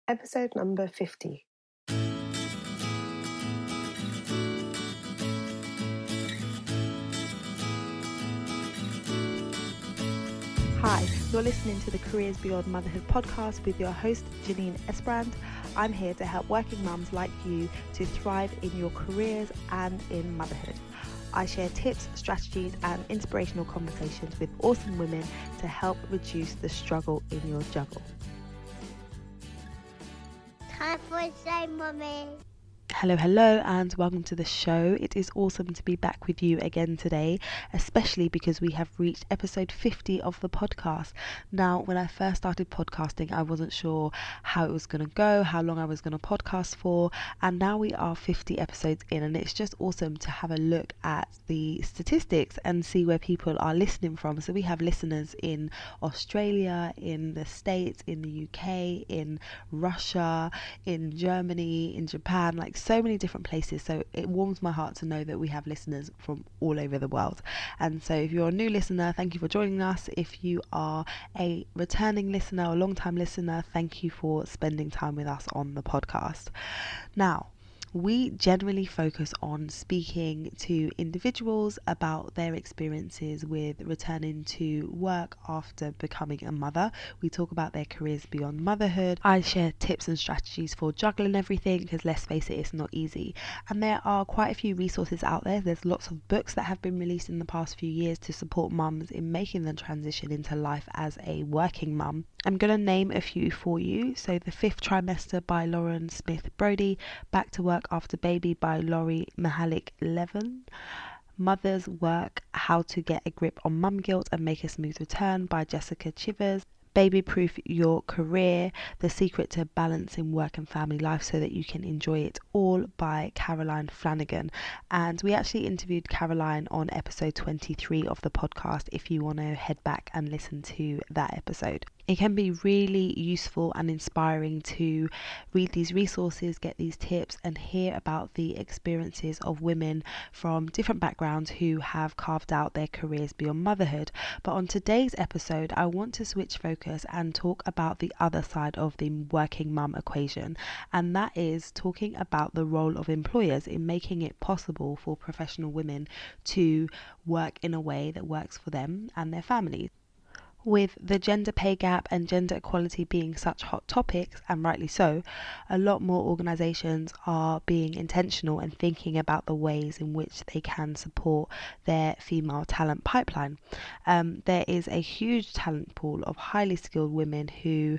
Episode number 50. Hi, you're listening to the Careers Beyond Motherhood podcast with your host, Janine Esbrand. I'm here to help working mums like you to thrive in your careers and in motherhood. I share tips, strategies, and inspirational conversations with awesome women to help reduce the struggle in your juggle. Time for a say, Mummy. Hello, and welcome to the show. It is awesome to be back with you again today, especially because we have reached episode 50 of the podcast. Now, when I first started podcasting, I wasn't sure how it was going to go, how long I was going to podcast for, and now we are 50 episodes in, and it's just awesome to have a look at the statistics and see where people are listening from. So we have listeners in Australia, in the States, in the UK, in Russia, in Germany, in Japan, like so many different places. So it warms my heart to know that we have listeners from all over the world. And so if you're a new listener, thank you for joining us. If you are a returning listener or long time listener, thank you for spending time with us on the podcast. Now, we generally focus on speaking to individuals about their experiences with returning to work after becoming a mother. We talk about their careers beyond motherhood. I share tips and strategies for juggling everything because let's face it, it's not easy. And there are quite a few resources out there. There's lots of books that have been released in the past few years to support mums in making the transition into life as a working mum. I'm going to name a few for you. So The Fifth Trimester by Lauren Smith Brody, Back to Work After Baby by Laurie Mahalik Levin, Mother's Work, How to Get a Grip on Mum Guilt and Make a Smooth Return by Jessica Chivers, Baby Proof Your Career, The Secret to Balancing Work and Family Life So That You Can Enjoy It All by Caroline Flanagan. And we actually interviewed Caroline on episode 23 of the podcast if you want to head back and listen to that episode. It can be really useful and inspiring to read these resources, get these tips, and hear about the experiences of women from different backgrounds who have carved out their careers beyond motherhood. But on today's episode, I want to switch focus and talk about the other side of the working mum equation, and that is talking about the role of employers in making it possible for professional women to work in a way that works for them and their families. With the gender pay gap and gender equality being such hot topics, and rightly so, a lot more organisations are being intentional and thinking about the ways in which they can support their female talent pipeline. There is a huge talent pool of highly skilled women who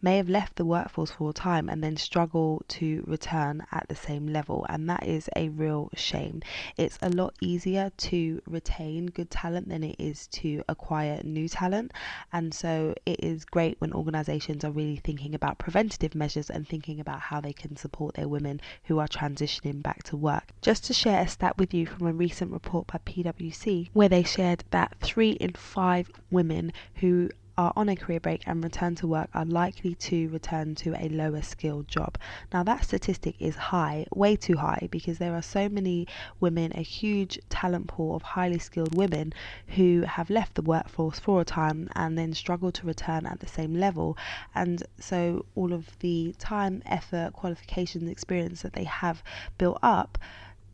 may have left the workforce for a time and then struggle to return at the same level, and that is a real shame. It's a lot easier to retain good talent than it is to acquire new talent, and so it is great when organisations are really thinking about preventative measures and thinking about how they can support their women who are transitioning back to work. Just to share a stat with you from a recent report by PwC, where they shared that 3 in 5 women who are on a career break and return to work are likely to return to a lower skilled job. Now that statistic is high, way too high, because there are so many women, a huge talent pool of highly skilled women who have left the workforce for a time and then struggle to return at the same level. And so all of the time, effort, qualifications, experience that they have built up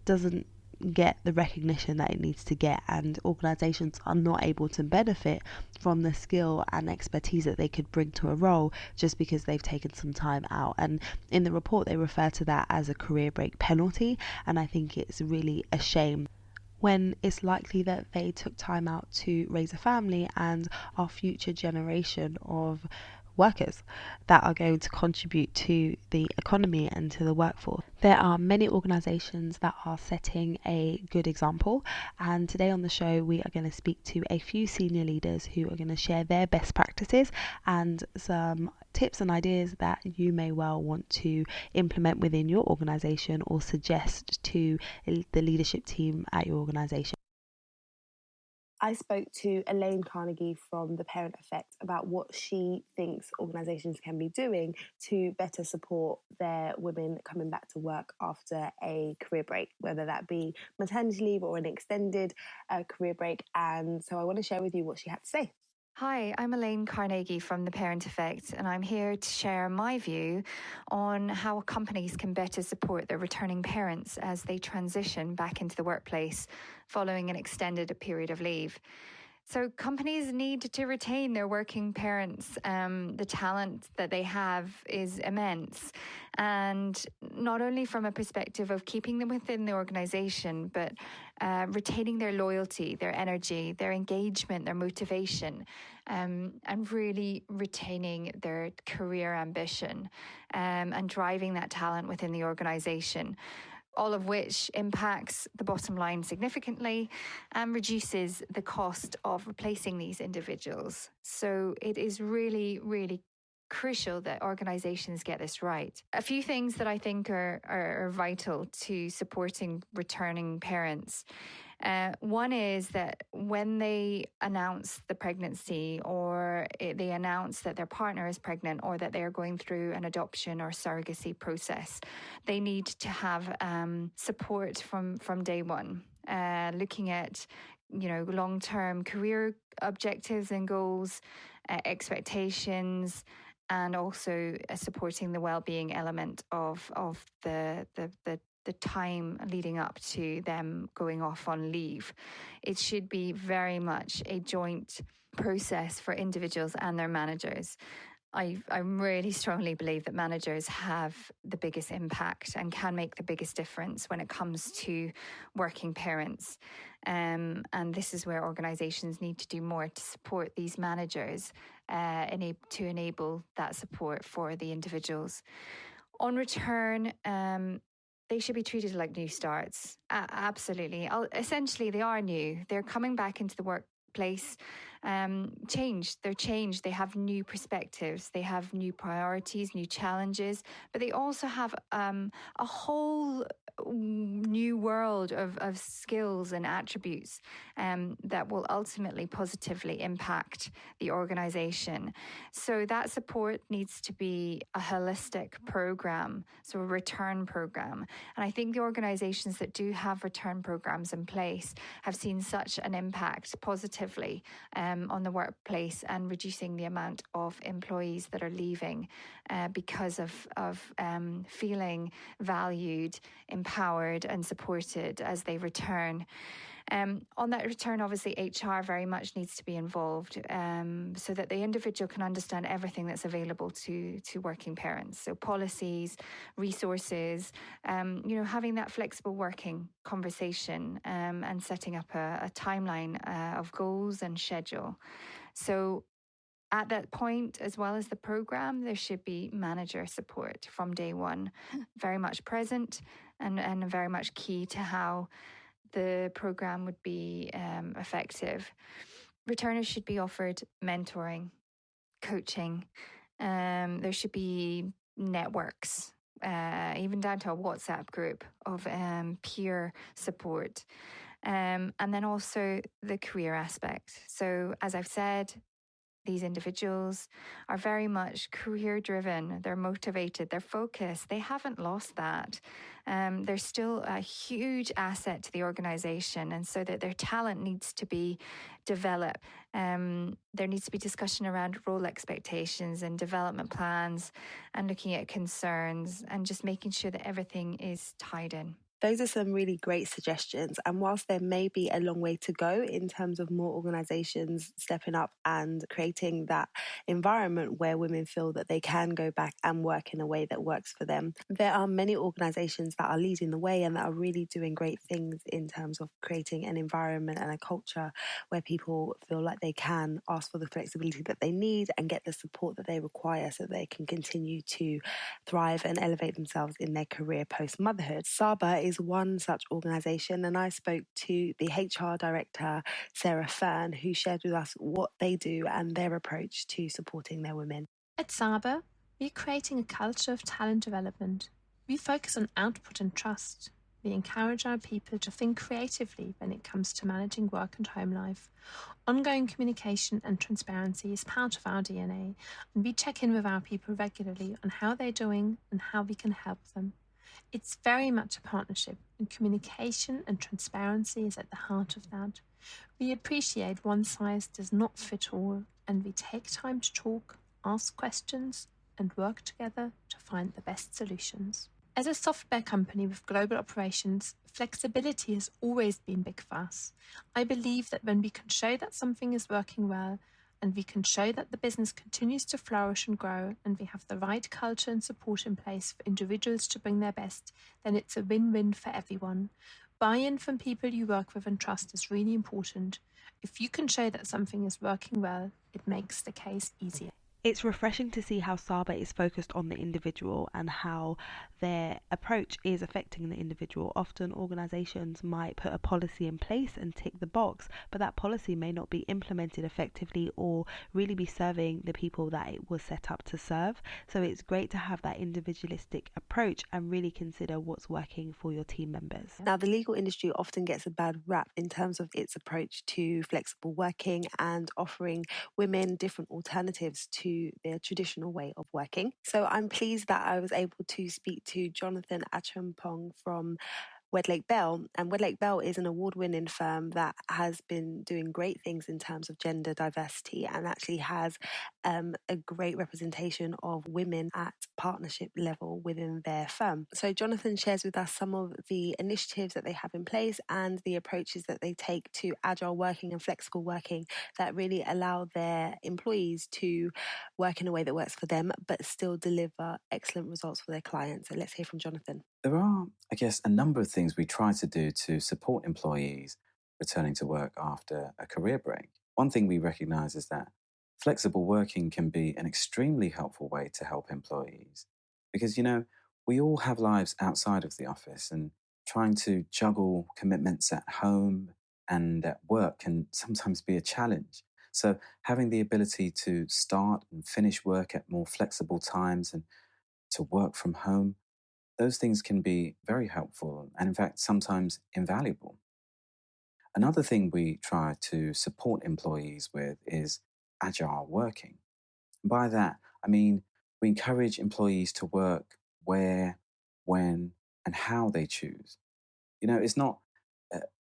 doesn't get the recognition that it needs to get, and organisations are not able to benefit from the skill and expertise that they could bring to a role just because they've taken some time out. And in the report they refer to that as a career break penalty, and I think it's really a shame when it's likely that they took time out to raise a family and our future generation of workers that are going to contribute to the economy and to the workforce. There are many organisations that are setting a good example, and today on the show we are going to speak to a few senior leaders who are going to share their best practices and some tips and ideas that you may well want to implement within your organisation or suggest to the leadership team at your organisation. I spoke to Elaine Carnegie from The Parent Effect about what she thinks organisations can be doing to better support their women coming back to work after a career break, whether that be maternity leave or an extended career break. And so I want to share with you what she had to say. Hi, I'm Elaine Carnegie from The Parent Effect, and I'm here to share my view on how companies can better support their returning parents as they transition back into the workplace following an extended period of leave. So companies need to retain their working parents. The talent that they have is immense. And not only from a perspective of keeping them within the organization, but retaining their loyalty, their energy, their engagement, their motivation, and really retaining their career ambition and driving that talent within the organization, all of which impacts the bottom line significantly and reduces the cost of replacing these individuals. So it is really, really crucial that organizations get this right. A few things that I think are vital to supporting returning parents. One is that when they announce the pregnancy or they announce that their partner is pregnant or that they are going through an adoption or surrogacy process, they need to have support from day one, looking at long-term career objectives and goals, expectations, and also supporting the well-being element of the time leading up to them going off on leave. It should be very much a joint process for individuals and their managers. I really strongly believe that managers have the biggest impact and can make the biggest difference when it comes to working parents. And this is where organisations need to do more to support these managers to enable that support for the individuals. On return, they should be treated like new starts. Absolutely. Essentially, they are new. They're coming back into the workplace, changed. They're changed. They have new perspectives. They have new priorities, new challenges, but they also have a whole new world of skills and attributes that will ultimately positively impact the organization. So that support needs to be a holistic program, so a return program. And I think the organizations that do have return programs in place have seen such an impact positively on the workplace and reducing the amount of employees that are leaving because of feeling valued, empowered and supported as they return. On that return, obviously, HR very much needs to be involved so that the individual can understand everything that's available to working parents. So policies, resources, having that flexible working conversation and setting up a timeline of goals and schedule. So at that point, as well as the program, there should be manager support from day one, very much present and very much key to how the program would be effective. Returners should be offered mentoring, coaching. There should be networks, even down to a WhatsApp group of peer support. And then also the career aspect. So as I've said, these individuals are very much career driven. They're motivated, they're focused. They haven't lost that. They're still a huge asset to the organization. And so that their talent needs to be developed. There needs to be discussion around role expectations and development plans and looking at concerns and just making sure that everything is tied in. Those are some really great suggestions. And whilst there may be a long way to go in terms of more organisations stepping up and creating that environment where women feel that they can go back and work in a way that works for them, there are many organisations that are leading the way and that are really doing great things in terms of creating an environment and a culture where people feel like they can ask for the flexibility that they need and get the support that they require so that they can continue to thrive and elevate themselves in their career post-motherhood. Saba is one such organisation, and I spoke to the HR director, Sarah Fern, who shared with us what they do and their approach to supporting their women. At Saba, we're creating a culture of talent development. We focus on output and trust. We encourage our people to think creatively when it comes to managing work and home life. Ongoing communication and transparency is part of our DNA, and we check in with our people regularly on how they're doing and how we can help them. It's very much a partnership, and communication and transparency is at the heart of that. We appreciate one size does not fit all, and we take time to talk, ask questions, and work together to find the best solutions. As a software company with global operations, flexibility has always been big for us. I believe that when we can show that something is working well, and we can show that the business continues to flourish and grow, and we have the right culture and support in place for individuals to bring their best, then it's a win-win for everyone. Buy-in from people you work with and trust is really important. If you can show that something is working well, it makes the case easier. It's refreshing to see how Saba is focused on the individual and how their approach is affecting the individual. Often organisations might put a policy in place and tick the box, but that policy may not be implemented effectively or really be serving the people that it was set up to serve. So it's great to have that individualistic approach and really consider what's working for your team members. Now, the legal industry often gets a bad rap in terms of its approach to flexible working and offering women different alternatives to their traditional way of working. So I'm pleased that I was able to speak to Jonathan Achampong from Wedlake Bell. And Wedlake Bell is an award-winning firm that has been doing great things in terms of gender diversity and actually has a great representation of women at partnership level within their firm. So Jonathan shares with us some of the initiatives that they have in place and the approaches that they take to agile working and flexible working that really allow their employees to work in a way that works for them but still deliver excellent results for their clients. So let's hear from Jonathan. There are, I guess, a number of things we try to do to support employees returning to work after a career break. One thing we recognise is that flexible working can be an extremely helpful way to help employees because, we all have lives outside of the office, and trying to juggle commitments at home and at work can sometimes be a challenge. So having the ability to start and finish work at more flexible times and to work from home, those things can be very helpful and, in fact, sometimes invaluable. Another thing we try to support employees with is agile working. By that, I mean we encourage employees to work where, when, and how they choose. It's not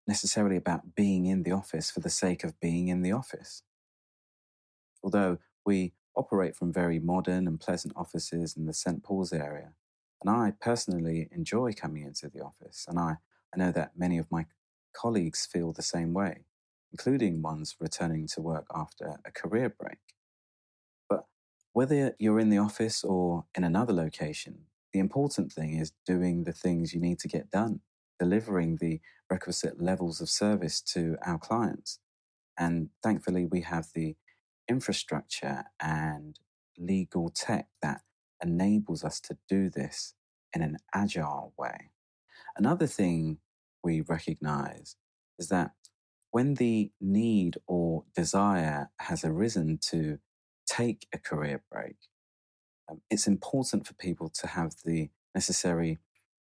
necessarily about being in the office for the sake of being in the office. Although we operate from very modern and pleasant offices in the St. Paul's area, and I personally enjoy coming into the office, and I know that many of my colleagues feel the same way, including ones returning to work after a career break. But whether you're in the office or in another location, the important thing is doing the things you need to get done, delivering the requisite levels of service to our clients. And thankfully, we have the infrastructure and legal tech that enables us to do this in an agile way. Another thing we recognize is that when the need or desire has arisen to take a career break, it's important for people to have the necessary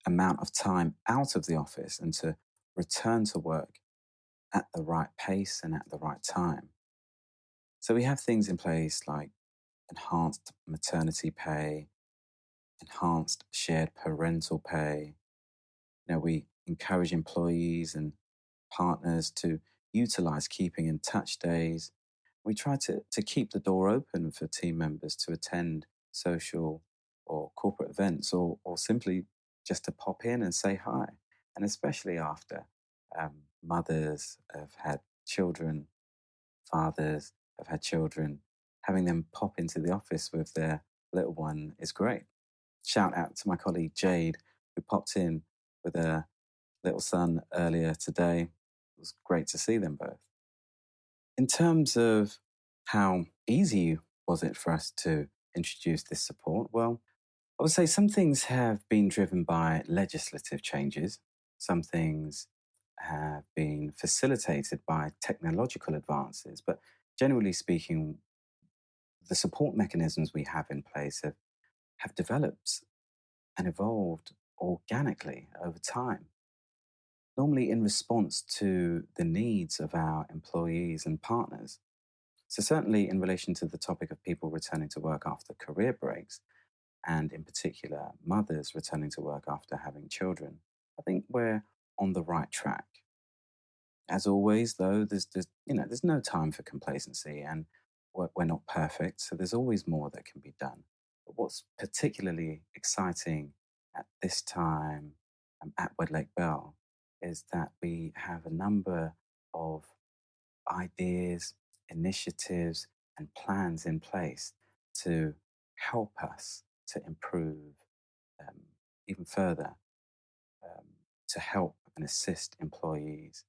amount of time out of the office and to return to work at the right pace and at the right time. So we have things in place like enhanced maternity pay, enhanced shared parental pay. We encourage employees and partners to utilize keeping in touch days. We try to keep the door open for team members to attend social or corporate events or simply just to pop in and say hi. And especially after mothers have had children, fathers have had children, having them pop into the office with their little one is great. Shout out to my colleague Jade, who popped in with her little son earlier today. It was great to see them both. In terms of how easy was it for us to introduce this support, well, I would say some things have been driven by legislative changes. Some things have been facilitated by technological advances. But generally speaking, the support mechanisms we have in place have developed and evolved organically over time, normally in response to the needs of our employees and partners. So certainly in relation to the topic of people returning to work after career breaks, and in particular mothers returning to work after having children, I think we're on the right track. As always, though, there's no time for complacency, and we're not perfect, so there's always more that can be done. But what's particularly exciting at this time at Wedlake Bell is that we have a number of ideas, initiatives, and plans in place to help us to improve even further, to help and assist employees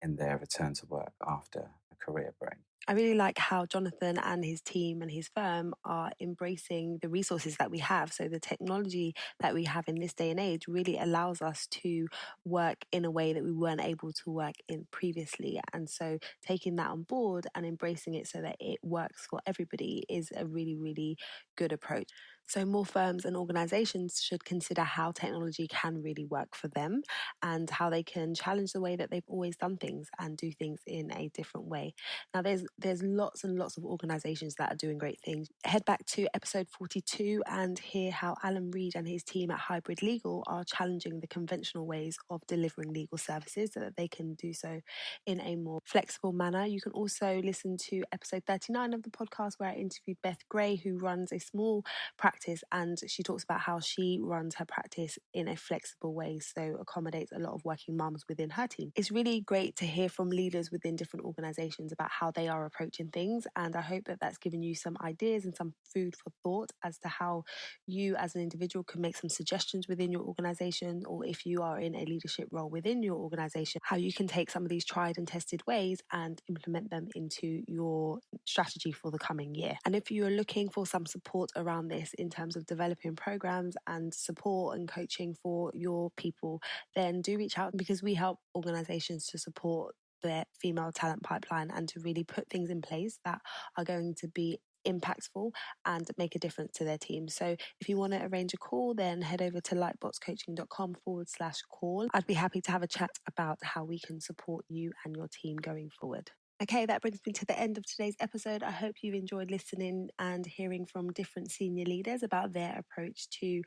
in their return to work after a career break. I really like how Jonathan and his team and his firm are embracing the resources that we have. So the technology that we have in this day and age really allows us to work in a way that we weren't able to work in previously. And so taking that on board and embracing it so that it works for everybody is a really, really good approach. So more firms and organizations should consider how technology can really work for them and how they can challenge the way that they've always done things and do things in a different way. Now, there's lots and lots of organisations that are doing great things. Head back to episode 42 and hear how Alan Reid and his team at Hybrid Legal are challenging the conventional ways of delivering legal services so that they can do so in a more flexible manner. You can also listen to episode 39 of the podcast where I interviewed Beth Gray, who runs a small practice, and she talks about how she runs her practice in a flexible way, so accommodates a lot of working mums within her team. It's really great to hear from leaders within different organisations about how they are approaching things, and I hope that that's given you some ideas and some food for thought as to how you as an individual can make some suggestions within your organisation, or if you are in a leadership role within your organisation, how you can take some of these tried and tested ways and implement them into your strategy for the coming year. And if you are looking for some support around this in terms of developing programs and support and coaching for your people, then do reach out, because we help organisations to support their female talent pipeline and to really put things in place that are going to be impactful and make a difference to their team. So if you want to arrange a call, then head over to lightboxcoaching.com/call. I'd be happy to have a chat about how we can support you and your team going forward. Okay, that brings me to the end of today's episode. I hope you've enjoyed listening and hearing from different senior leaders about their approach to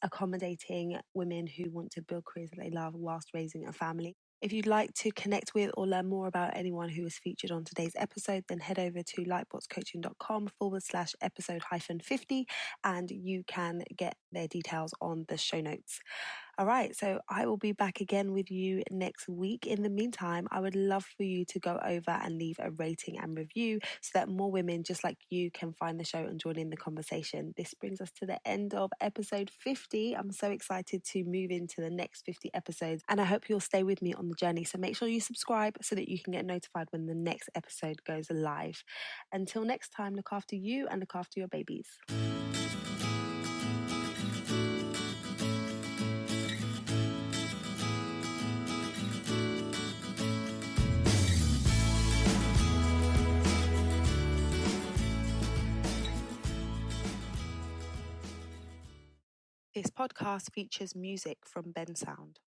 accommodating women who want to build careers that they love whilst raising a family. If you'd like to connect with or learn more about anyone who was featured on today's episode, then head over to lightboxcoaching.com/episode-50 and you can get their details on the show notes. All right, so I will be back again with you next week. In the meantime, I would love for you to go over and leave a rating and review so that more women just like you can find the show and join in the conversation. This brings us to the end of episode 50. I'm so excited to move into the next 50 episodes, and I hope you'll stay with me on the journey. So make sure you subscribe so that you can get notified when the next episode goes live. Until next time, look after you and look after your babies. This podcast features music from Ben Sound.